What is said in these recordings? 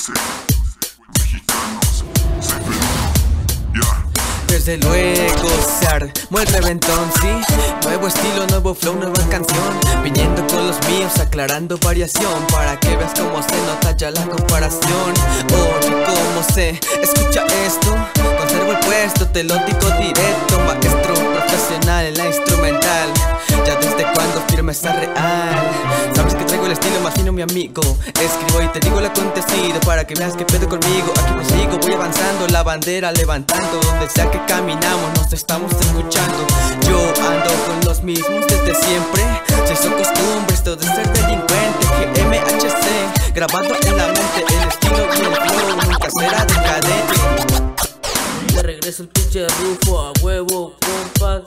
12, mexicanos, 621, ya. Desde luego se armó el reventón, sí. Nuevo estilo, nuevo flow, nueva canción. Viniendo con los míos, aclarando variación, para que veas cómo se nota ya la comparación. Oye, cómo se escucha esto. Conservo el puesto, te lo digo directo. Maestro profesional en la instrumental. Ya desde cuando firmeza real. Sabes que traigo el estilo más fino, mi amigo. Escribo y te digo lo acontecido, para que veas que pedo conmigo. Aquí prosigo, voy avanzando, la bandera levantando. Donde sea que caminamos, nos estamos escuchando. Yo ando con los mismos desde siempre. Se hizo costumbre esto de ser delincuente. GMHC, grabado en la mente. El estilo y el flow nunca será decadente. De regreso el pinche Rufo, a huevo, compas.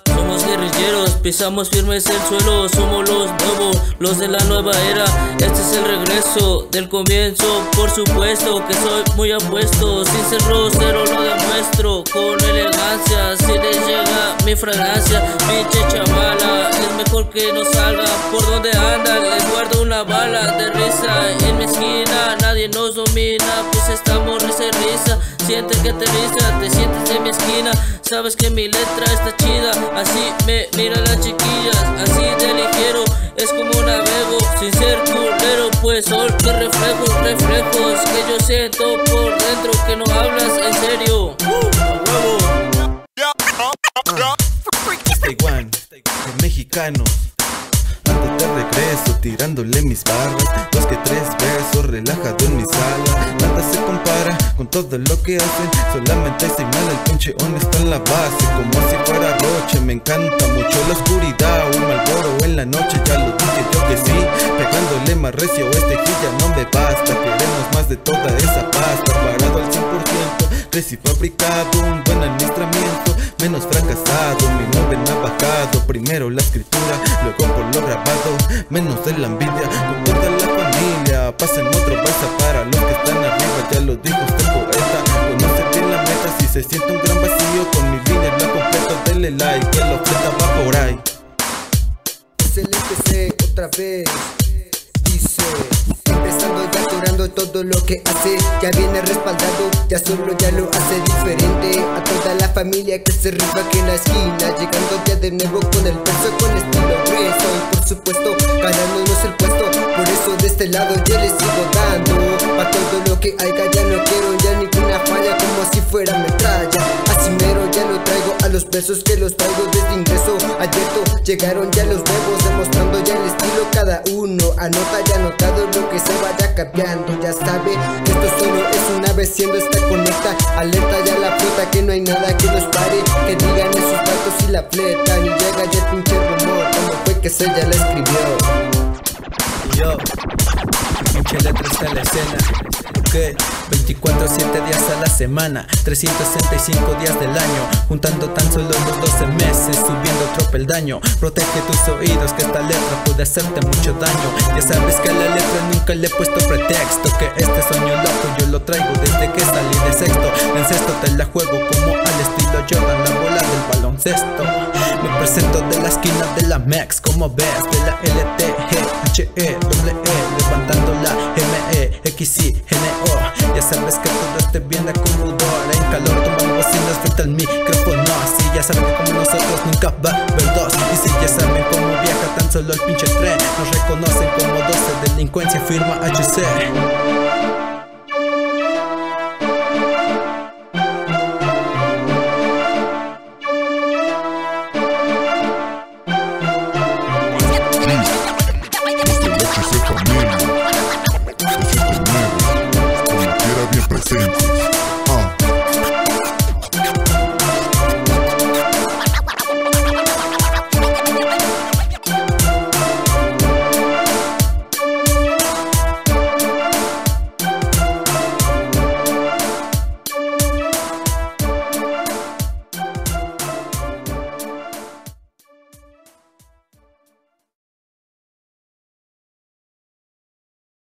Somos guerrilleros, pisamos firmes el suelo. Somos los nuevos, los de la nueva era. Este es el regreso del comienzo. Por supuesto que soy muy apuesto. Sin ser grosero lo demuestro con elegancia. Si les llega mi fragancia, pinche chavala, es mejor que no salga. Por donde andan les guardo una bala de risa. En mi esquina nadie nos domina, pues estamos risa y risa. Sientes que aterriza, te sientes en mi esquina. Sabes que mi letra está chida. Así me miran las chiquillas, así de ligero es como navego, sin ser culero, pues sol de reflejos que yo siento por dentro, que no hablas en serio. Taiwán, de mexicanos. Ando de regreso tirándole mis barras. 2 que 3 versos relajado en mi sala. Nada se compara con todo lo que hacen. Solamente señala el pinche on está en la base. Como si fuera Roche, me encanta mucho la oscuridad. Un Malboro en la noche, ya lo dije yo que sí. Pegándole más recio, este que ya no me basta. Queremos más de toda esa pasta. Parado al 100%, crecí fabricado. Un buen administramiento, menos fracasado. Mi nombre no ha bajado. Primero la escritura, luego por lo grabado. Menos de la envidia, con toda la familia. Pasen otro balsa para los que están arriba. Ya lo dijo este poeta, conoce bien la meta. Si se siente un gran vacío, con mi línea la completa. Denle like, que la oferta va por ahí. Es el empecé otra vez, dice. Empezando ya atorando todo lo que hace. Ya viene respaldado, ya solo ya lo hace diferente. A toda la familia que se rifa aquí en la esquina. Llegando ya de nuevo con el verso, con estilo grueso. Y por supuesto, ganándonos el puesto. Por eso de este lado yo les sigo dando. Pa' todo lo que haya ya no quiero ya ninguna falla. Como si fuera metralla. Así mero ya lo traigo a los versos que los traigo desde ingreso. Abierto, llegaron ya los nuevos, demostrando ya el estilo cada uno. Anota ya anotado lo que se vaya cambiando. Ya sabe que esto solo es una vez, siendo esta conecta. Alerta ya la flota, que no hay nada que nos pare. Que digan esos datos y la fletan. Y llega ya el pinche rumor, como fue que se ya la escribió. Yo, pinche letra está en la escena. Ok, 24/7 días a la semana, 365 días del año, juntando tan solo los 12 meses, subiendo otro peldaño. Protege tus oídos, que esta letra puede hacerte mucho daño. Ya sabes que a la letra nunca le he puesto pretexto, que este sueño loco yo lo traigo desde que salí de sexto. En sexto te la juego como al estilo Jordan, la bola del baloncesto. Me presento de la esquina de la Mex, como ves, de la LTGHE, levantando la MEXIGNO. Ya sabes que todo este viene acomodado en calor, tomando bocinas frente al micrófono. Así ya saben que como nosotros nunca va a haber dos. Y si ya saben cómo viaja tan solo el pinche tren, nos reconocen como 12, delincuencia firma HC.